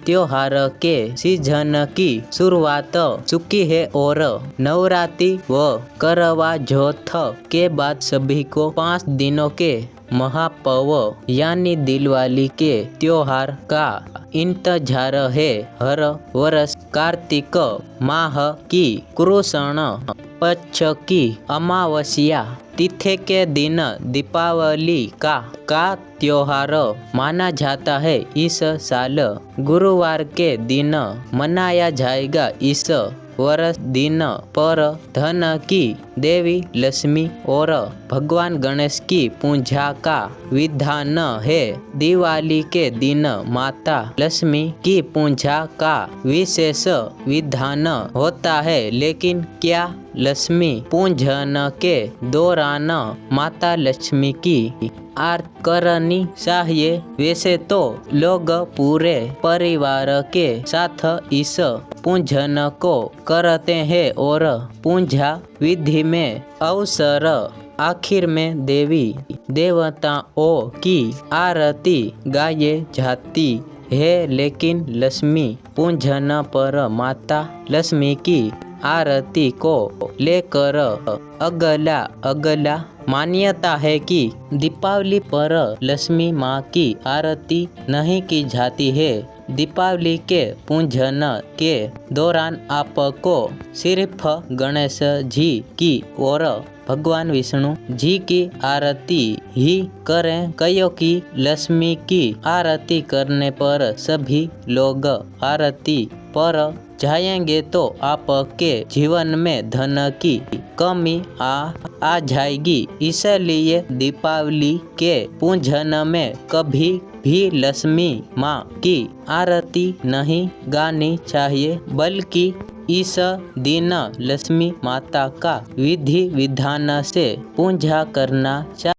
त्योहार के सीजन की शुरुआत चुकी है और नवरात्रि व करवा चौथ के बाद सभी को 5 दिनों के महापर्व यानी दिवाली के त्योहार का इंतजार है। हर वर्ष कार्तिक माह की कृष्ण पक्ष की अमावस्या तिथि के दिन दीपावली का त्योहार माना जाता है। इस साल गुरुवार के दिन मनाया जाएगा। इस वर्ष दिन पर धन की देवी लक्ष्मी और भगवान गणेश की पूजा का विधान है। दिवाली के दिन माता लक्ष्मी की पूजा का विशेष विधान होता है। लेकिन क्या लक्ष्मी पूजन के दौरान माता लक्ष्मी की आरती करनी चाहिए? वैसे तो लोग पूरे परिवार के साथ इस पूजन को करते हैं और पूजा विधि में अवसर आखिर में देवी देवताओं की आरती गाई जाती है। लेकिन लक्ष्मी पूजन पर माता लक्ष्मी की आरती को लेकर अगला मान्यता है कि दीपावली पर लक्ष्मी माँ की आरती नहीं की जाती है। दीपावली के पूजन के दौरान आपको सिर्फ गणेश जी की और भगवान विष्णु जी की आरती ही करें, क्योंकि लक्ष्मी की आरती करने पर सभी लोग आरती पर जाएंगे तो आपके जीवन में धन की कमी आ जाएगी। इसलिए दीपावली के पूजन में कभी भी लक्ष्मी माँ की आरती नहीं गानी चाहिए, बल्कि इस दिन लक्ष्मी माता का विधि विधान से पूजा करना चाहिए।